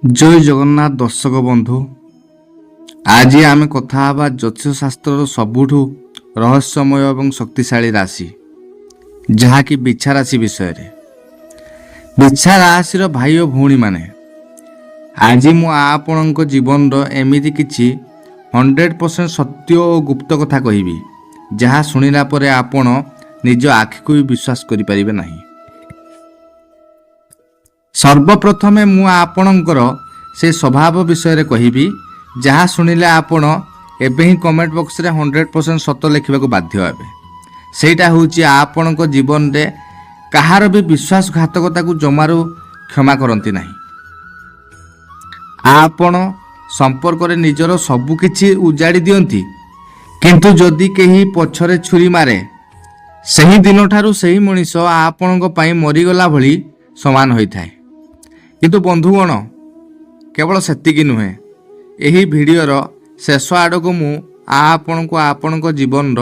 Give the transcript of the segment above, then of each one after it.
जय जगन्नाथ दर्शक बंधु। आज आम कथा ज्योतिष शास्त्र सबुठु रहस्यमय और शक्तिशाली राशि जहाँकि बिछा राशि विषय रे। बिछा राशि भाई और भौणी माने आज मुझे जीवन एमती किछि 100% सत्य और गुप्त कथा कहबी जहाँ शुणिला परे आपण निज आखि को भी विश्वास करि परिबे नाही। सर्वप्रथमे मु आपणकर से स्वभाव विषय रे कहबी जहाँ शुणिले आपण एबे ही कमेंट बॉक्स रे 100% सत्य लिखा बाध्य हेबे। सेटा होची आपण जीवन रे कहार भी विश्वासघातकता को जमारू क्षमा करती नहीं। आपण संपर्क रे निजर सबु किछि उजाड़ी दियंती किंतु जदि केही पछरे छुरी मारे सही दिन ठारू सही मनीष आपणक पई मरीगला भली समान होइथाय। किंतु बंधुगण केवल सेतिकी नुहे एही भिडियोर शेष आड़क मु आपणको आपणक जीवन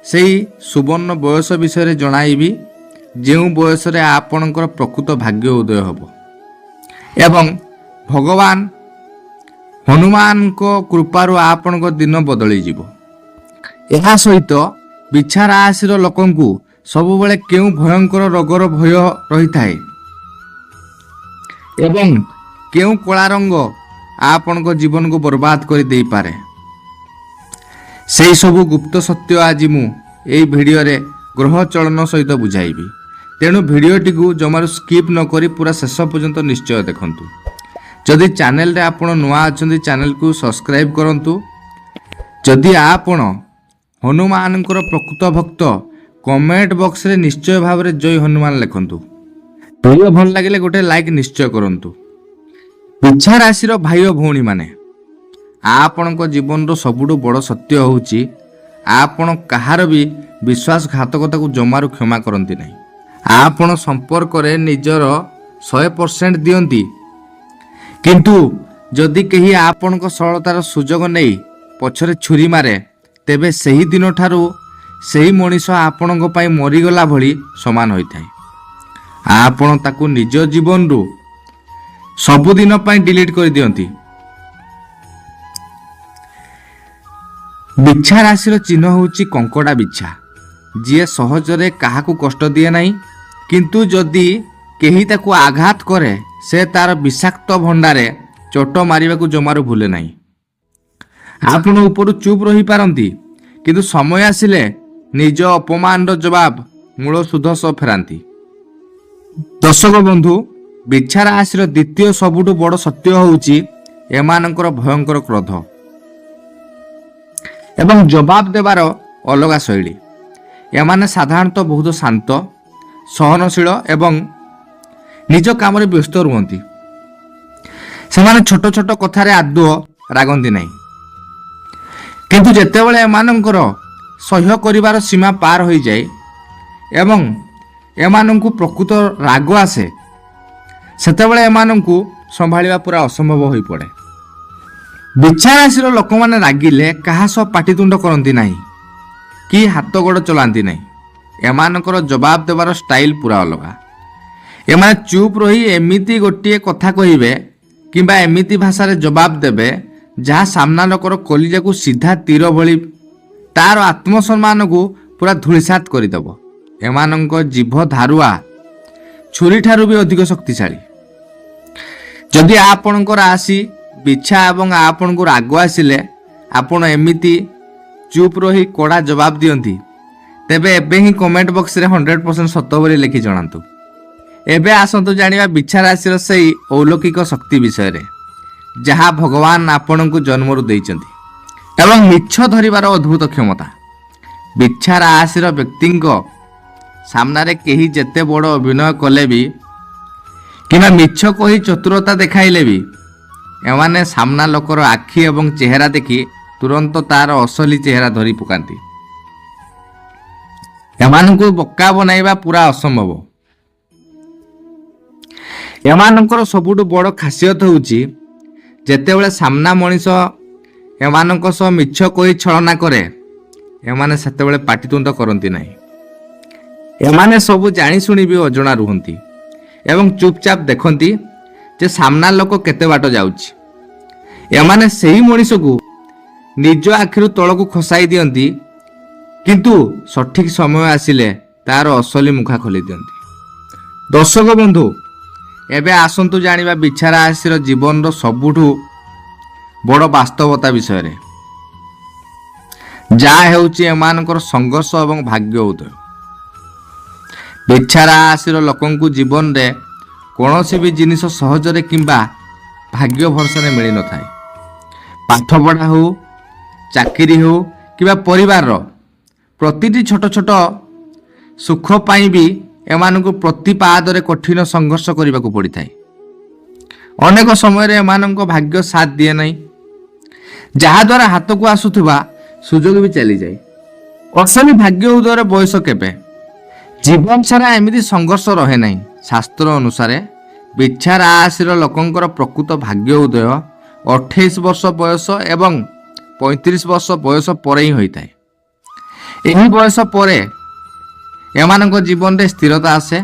से सुवर्ण बयस विषय जणाइबी जो बयस रे आपणकर प्रकृत भाग्य उदय हब एवं भगवान हनुमान को कृपारु आपणक दिन बदली जीवो। एहा सहित बिछा राशिर लोकंकु सबुबेले केउ भयंकर रोगर भय रही थाए एवं केउ कला रंग आपणक जीवन को बर्बाद कर दे पारे से सबु गुप्त सत्य आज मु एई भिडियो रे ग्रह चलन सहित बुझाइबी। तेणु भिडियोटी को जमारू स्किप न करी पूरा शेष पर्यंत निश्चय देखंतु। जदि चैनल रे आपण नुआ अछंती चैनल को सब्सक्राइब करंतु। जदि आपण हनुमानकर प्रकृत भक्त कमेंट बॉक्स रे निश्चय भाव रे जय हनुमान लिखंतु। वीडियो भल लगे गोटे लाइक निश्चय करंतु। बिछा राशिर भाई और भौणी माने आपणक जीवन सबुठु बड़ सत्य होउची आपण कहार भी विश्वासघातकता को जमारू क्षमा करती नहीं। आपण संपर्क रे निजर 100% दियंती किंतु जदि केही आपणक सरलतार सुजोग नहीं पछरे छुरी मारे तेबे सही दिन ठारू सही मनीष आपणक पई मरीगला भली समान होइथाय। आपण ताकू निज जीवन रु सबुदिन पई डिलीट कर दियंती। बिछा राशिर चिन्ह होउची कंकड़ा बिछा जी सहजरे काहाकू कष्ट दिए नहीं किंतु जदि केही ताकू आघात करे से तार विषाक्त भंडारे चोट मारिबाकू जमारू भूले नहीं। आपण ऊपर चुप रही पारंती किंतु समय आसिले निज अपमान जवाब मूल सुध सह फेरांती। दर्शक बंधु बिछा राशिर द्वितीय सबुठु बड़ सत्य होउची एमानकर भयंकर क्रोध एवं जवाब देवार अलगा शैली। एमाने साधारणतः बहुत शांत सहनशील एवं निज काम व्यस्त रुहंती। सेमाने छोट छोट कथारे आदौ रागंती नहीं किंतु जेतेबेले एमानकर सह्य करिवार सीमा पार हो जाए एवं एमानंकु प्रकृत राग आसे सेतेबेले एमानंकु संभाळिबा पूरा असंभव होई पड़े। बिछा राशिर लोक माने रागिले काहा सह पाटितुंड करंती नाही कि हाथ गोड़ चलांती नहीं। एमानकर जवाब देवार स्टाइल पूरा अलगा। एमाने चुप रही एमिति गोटे कथा कहिबे किंबा एमिति भाषा रे जवाब देबे जहाँ सामना लोकर कलिजा को सीधा तीर भली तार आत्मसम्मान को पूरा धूलिसात करदेव। एमानंक जीभ धारुआ छुरी ठारू भी अधिक शक्तिशाली। जदि आपणकर राशि बिछा एवं आपण को राग आसिले आपण एमिति चुप रही कड़ा जवाब दियंती तेबे एबे ही कमेंट बॉक्स रे 100% सत्य बोली लिखि जणांतु। एबे आसंतु जानिबा बिछा राशिर सही अलौकिक शक्ति विषय रे जहाँ भगवान आपण को जन्मरु देइचंती एवं मिछ धरिबार अद्भुत क्षमता। बिछा राशिर व्यक्तिंक सामनारे केही जेते बड़ अभिनय कले भी किना मिछ कही चतुरता देखाइले भी एमाने सामना लोकर आखि एवं चेहरा देखि तुरंत तार असली चेहरा धरी पकांती। एमानंकु बक्का बनाइबा पूरा असंभव। एमानंकर सबुठु बड़ खासियत होउची जेतेबेले सामना मनीष एमानंक सह मिछ कही छलना करे एमाने सेतेबेले पाटितुंड करंती नाही। एमाने सबु जानी शुणी भी अजଣା रुहंती एवं चुपचाप देखंती ଯେ ସାମ୍ନା ଲୋକ କେତେ ବାଟ ଯାଉଛି। ଏମାନେ ସେହି ମଣିଷକୁ ନିଜ ଆଖିରୁ ତଳକୁ ଖସାଇ ଦିଅନ୍ତି, କିନ୍ତୁ ସଠିକ୍ ସମୟ ଆସିଲେ ତାର ଅସଲି ମୁଖା ଖୋଲି ଦିଅନ୍ତି। ଦର୍ଶକ ବନ୍ଧୁ, ଏବେ ଆସନ୍ତୁ ଜାଣିବା ବିଛା ରାଶିର ଜୀବନର ସବୁଠୁ ବଡ଼ ବାସ୍ତବତା ବିଷୟରେ, ଯାହା ହେଉଛି ଏମାନଙ୍କର ସଂଘର୍ଷ ଏବଂ ଭାଗ୍ୟ ଉଦୟ। ବିଛା ରାଶିର ଲୋକଙ୍କୁ ଜୀବନରେ କୌଣସି ବି ଜିନିଷ ସହଜରେ କିମ୍ବା ଭାଗ୍ୟ ଭରସାରେ ମିଳିନଥାଏ। ପାଠପଢ଼ା ହେଉ, ଚାକିରି ହେଉ କିମ୍ବା ପରିବାରର ପ୍ରତିଟି ଛୋଟ ଛୋଟ ସୁଖ ପାଇଁ ବି ଏମାନଙ୍କୁ ପ୍ରତି ପାଦରେ କଠିନ ସଂଘର୍ଷ କରିବାକୁ ପଡ଼ିଥାଏ। ଅନେକ ସମୟରେ ଏମାନଙ୍କ ଭାଗ୍ୟ ସାଥ ଦିଏ ନାହିଁ, ଯାହାଦ୍ୱାରା ହାତକୁ ଆସୁଥିବା ସୁଯୋଗ ବି ଚାଲିଯାଏ। ଅସଲି ଭାଗ୍ୟ ଉଦୟର ବୟସ କେବେ? ଜୀବନ ସାରା ଏମିତି ସଂଘର୍ଷ ରହେ ନାହିଁ। ଶାସ୍ତ୍ର ଅନୁସାରେ ବିଛା ରାଶିର ଲୋକଙ୍କର ପ୍ରକୃତ ଭାଗ୍ୟ ଉଦୟ 28 ବର୍ଷ ବୟସ ଏବଂ 35 ବର୍ଷ ବୟସ ପରେ ହିଁ ହୋଇଥାଏ। ଏହି ବୟସ ପରେ ଏମାନଙ୍କ ଜୀବନରେ ସ୍ଥିରତା ଆସେ,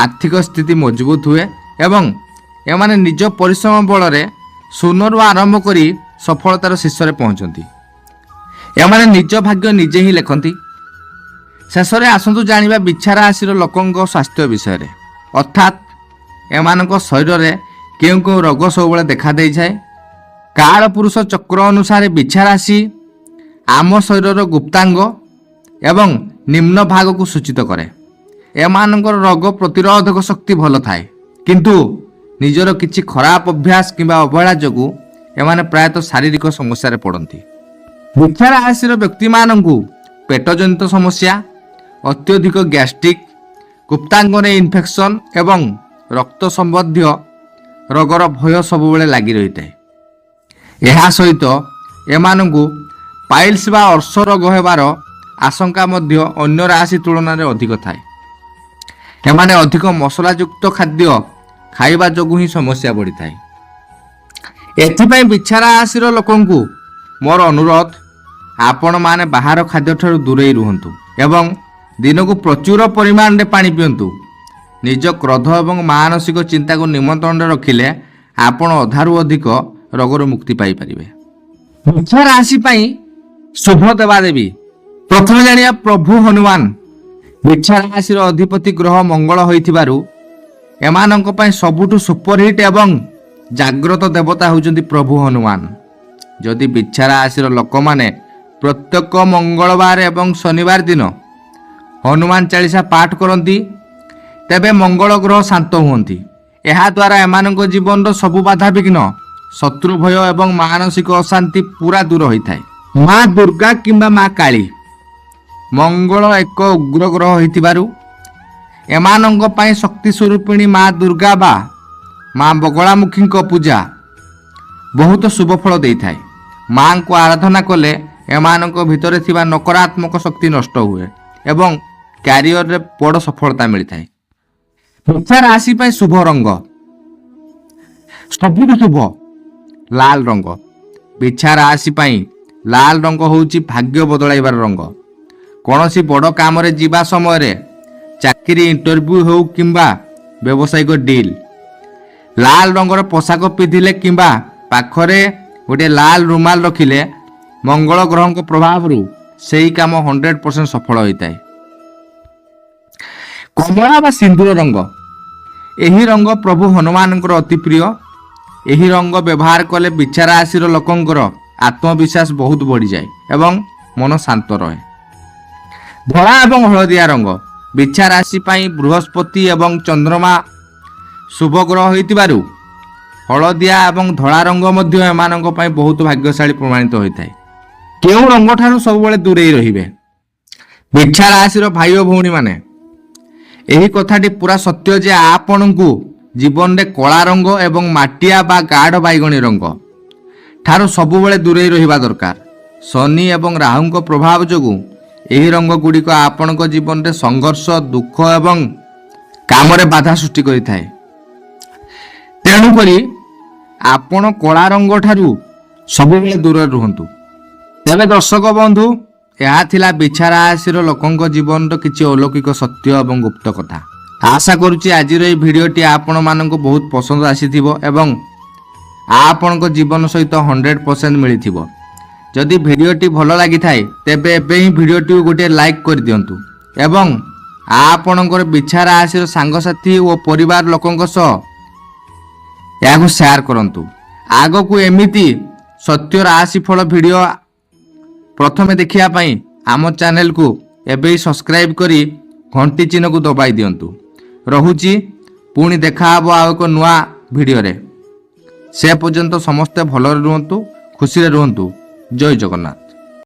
ଆର୍ଥିକ ସ୍ଥିତି ମଜବୁତ ହୁଏ ଏବଂ ଏମାନେ ନିଜ ପରିଶ୍ରମ ବଳରେ ଶୂନରୁ ଆରମ୍ଭ କରି ସଫଳତାର ଶୀର୍ଷରେ ପହଞ୍ଚନ୍ତି। ଏମାନେ ନିଜ ଭାଗ୍ୟ ନିଜେ ହିଁ ଲେଖନ୍ତି। ଶେଷରେ ଆସନ୍ତୁ ଜାଣିବା ବିଛା ରାଶିର ଲୋକଙ୍କ ସ୍ୱାସ୍ଥ୍ୟ ବିଷୟରେ, ଅର୍ଥାତ୍ ଏମାନଙ୍କ ଶରୀରରେ କେଉଁ କେଉଁ ରୋଗ ସବୁବେଳେ ଦେଖାଦେଇଥାଏ। କାଳ ପୁରୁଷ ଚକ୍ର ଅନୁସାରେ ବିଛା ରାଶି ଆମ ଶରୀରର ଗୁପ୍ତାଙ୍ଗ ଏବଂ ନିମ୍ନ ଭାଗକୁ ସୂଚିତ କରେ। ଏମାନଙ୍କର ରୋଗ ପ୍ରତିରୋଧକ ଶକ୍ତି ଭଲ ଥାଏ, କିନ୍ତୁ ନିଜର କିଛି ଖରାପ ଅଭ୍ୟାସ କିମ୍ବା ଅବହେଳା ଯୋଗୁଁ ଏମାନେ ପ୍ରାୟତଃ ଶାରୀରିକ ସମସ୍ୟାରେ ପଡ଼ନ୍ତି। ବିଛା ରାଶିର ବ୍ୟକ୍ତିମାନଙ୍କୁ ପେଟଜନିତ ସମସ୍ୟା, ଅତ୍ୟଧିକ ଗ୍ୟାଷ୍ଟ୍ରିକ୍, ଗୁପ୍ତାଙ୍ଗରେ ଇନଫେକ୍ସନ୍ ଏବଂ ରକ୍ତ ସମ୍ବନ୍ଧୀୟ ରୋଗର ଭୟ ସବୁବେଳେ ଲାଗି ରହିଥାଏ। ଏହା ସହିତ ଏମାନଙ୍କୁ ପାଇଲ୍ସ ବା ଅର୍ଶ ରୋଗ ହେବାର ଆଶଙ୍କା ମଧ୍ୟ ଅନ୍ୟ ରାଶି ତୁଳନାରେ ଅଧିକ ଥାଏ। ଏମାନେ ଅଧିକ ମସଲାଯୁକ୍ତ ଖାଦ୍ୟ ଖାଇବା ଯୋଗୁଁ ହିଁ ସମସ୍ୟା ବଢ଼ିଥାଏ। ଏଥିପାଇଁ ବିଛା ରାଶିର ଲୋକଙ୍କୁ ମୋର ଅନୁରୋଧ, ଆପଣମାନେ ବାହାର ଖାଦ୍ୟଠାରୁ ଦୂରେଇ ରୁହନ୍ତୁ ଏବଂ ଦିନକୁ ପ୍ରଚୁର ପରିମାଣରେ ପାଣି ପିଅନ୍ତୁ। ନିଜ କ୍ରୋଧ ଏବଂ ମାନସିକ ଚିନ୍ତାକୁ ନିମନ୍ତ୍ରଣରେ ରଖିଲେ ଆପଣ ଅଧାରୁ ଅଧିକ ରୋଗରୁ ମୁକ୍ତି ପାଇପାରିବେ। ବିଛା ରାଶି ପାଇଁ ଶୁଭ ଦେବାଦେବୀ, ପ୍ରଥମେ ଜାଣିବା ପ୍ରଭୁ ହନୁମାନ। ବିଛା ରାଶିର ଅଧିପତି ଗ୍ରହ ମଙ୍ଗଳ ହୋଇଥିବାରୁ ଏମାନଙ୍କ ପାଇଁ ସବୁଠୁ ସୁପରହିଟ୍ ଏବଂ ଜାଗ୍ରତ ଦେବତା ହେଉଛନ୍ତି ପ୍ରଭୁ ହନୁମାନ। ଯଦି ବିଛା ରାଶିର ଲୋକମାନେ ପ୍ରତ୍ୟେକ ମଙ୍ଗଳବାର ଏବଂ ଶନିବାର ଦିନ ହନୁମାନ ଚାଳିଶା ପାଠ କରନ୍ତି, ତେବେ ମଙ୍ଗଳ ଗ୍ରହ ଶାନ୍ତ ହୁଅନ୍ତି। ଏହାଦ୍ୱାରା ଏମାନଙ୍କ ଜୀବନର ସବୁ ବାଧାବିଘ୍ନ, ଶତ୍ରୁ ଭୟ ଏବଂ ମାନସିକ ଅଶାନ୍ତି ପୁରା ଦୂର ହୋଇଥାଏ। ମା ଦୁର୍ଗା କିମ୍ବା ମା କାଳୀ, ମଙ୍ଗଳ ଏକ ଉଗ୍ର ଗ୍ରହ ହୋଇଥିବାରୁ ଏମାନଙ୍କ ପାଇଁ ଶକ୍ତି ସ୍ୱରୂପିଣୀ ମା ଦୁର୍ଗା ବା ମା ବଗଳାମୁଖୀଙ୍କ ପୂଜା ବହୁତ ଶୁଭ ଫଳ ଦେଇଥାଏ। ମାଙ୍କୁ ଆରାଧନା କଲେ ଏମାନଙ୍କ ଭିତରେ ଥିବା ନକାରାତ୍ମକ ଶକ୍ତି ନଷ୍ଟ ହୁଏ ଏବଂ କ୍ୟାରିୟରରେ ବଡ଼ ସଫଳତା ମିଳିଥାଏ। ବିଛା ରାଶି ପାଇଁ ଶୁଭ ରଙ୍ଗ, ସବୁଠୁ ଶୁଭ ଲାଲ ରଙ୍ଗ। ବିଛା ରାଶି ପାଇଁ ଲାଲ ରଙ୍ଗ ହେଉଛି ଭାଗ୍ୟ ବଦଳାଇବାର ରଙ୍ଗ। କୌଣସି ବଡ଼ କାମରେ ଯିବା ସମୟରେ, ଚାକିରି ଇଣ୍ଟରଭ୍ୟୁ ହେଉ କିମ୍ବା ବ୍ୟବସାୟିକ ଡିଲ୍, ଲାଲ ରଙ୍ଗର ପୋଷାକ ପିନ୍ଧିଲେ କିମ୍ବା ପାଖରେ ଗୋଟିଏ ଲାଲ ରୁମାଲ ରଖିଲେ ମଙ୍ଗଳ ଗ୍ରହଙ୍କ ପ୍ରଭାବରୁ ସେହି କାମ 100% ସଫଳ ହୋଇଥାଏ। କମଳା ବା ସିନ୍ଦୁର ରଙ୍ଗ, ଏହି ରଙ୍ଗ ପ୍ରଭୁ ହନୁମାନଙ୍କର ଅତି ପ୍ରିୟ। ଏହି ରଙ୍ଗ ବ୍ୟବହାର କଲେ ବିଛା ରାଶିର ଲୋକଙ୍କର ଆତ୍ମବିଶ୍ୱାସ ବହୁତ ବଢ଼ିଯାଏ ଏବଂ ମନ ଶାନ୍ତ ରହେ। ଧଳା ଏବଂ ହଳଦିଆ ରଙ୍ଗ, ବିଛା ରାଶି ପାଇଁ ବୃହସ୍ପତି ଏବଂ ଚନ୍ଦ୍ରମା ଶୁଭ ଗ୍ରହ ହୋଇଥିବାରୁ ହଳଦିଆ ଏବଂ ଧଳା ରଙ୍ଗ ମଧ୍ୟ ଏମାନଙ୍କ ପାଇଁ ବହୁତ ଭାଗ୍ୟଶାଳୀ ପ୍ରମାଣିତ ହୋଇଥାଏ। କେଉଁ ରଙ୍ଗଠାରୁ ସବୁବେଳେ ଦୂରେଇ ରହିବେ? ବିଛା ରାଶିର ଭାଇ ଓ ଭଉଣୀମାନେ, ଏହି କଥାଟି ପୁରା ସତ୍ୟ ଯେ ଆପଣଙ୍କୁ ଜୀବନରେ କଳା ରଙ୍ଗ ଏବଂ ମାଟିଆ ବା ଗାଢ଼ ବାଇଗଣୀ ରଙ୍ଗ ଠାରୁ ସବୁବେଳେ ଦୂରେଇ ରହିବା ଦରକାର। ଶନି ଏବଂ ରାହୁଙ୍କ ପ୍ରଭାବ ଯୋଗୁଁ ଏହି ରଙ୍ଗ ଗୁଡ଼ିକ ଆପଣଙ୍କ ଜୀବନରେ ସଂଘର୍ଷ, ଦୁଃଖ ଏବଂ କାମରେ ବାଧା ସୃଷ୍ଟି କରିଥାଏ। ତେଣୁକରି ଆପଣ କଳା ରଙ୍ଗ ଠାରୁ ସବୁବେଳେ ଦୂରରେ ରୁହନ୍ତୁ। ତେବେ ଦର୍ଶକ ବନ୍ଧୁ, ଏହା ଥିଲା ବିଛା ରାଶିର ଲୋକଙ୍କ ଜୀବନର କିଛି ଅଲୌକିକ ସତ୍ୟ ଏବଂ ଗୁପ୍ତ କଥା। आशा करुच्ची आज भिडटी आपण मानक बहुत पसंद आसीथिबो एवं आपणक जीवन सहित 100% मिली। जदि भिडटी भल लगी थाए तेबे एबे ही भिडटी गोटे लाइक कर दियंतु एवं आपणकर विचार आशीर सांगसाथी और परिवार लोकंक सह याको शेयर करंतु। आगो को एमिति सत्यर आसी फल वीडियो प्रथमे देखिया पई आम चैनल को एबे ही सब्सक्राइब करी घंटी चिन्ह को दबाई दियंतु। रहुची पुणी देखा हबो आ एक नुआ वीडियो रे। से पर्यंत समस्ते भलरे रुहंतु, खुशी रे रुहंतु। जय जगन्नाथ।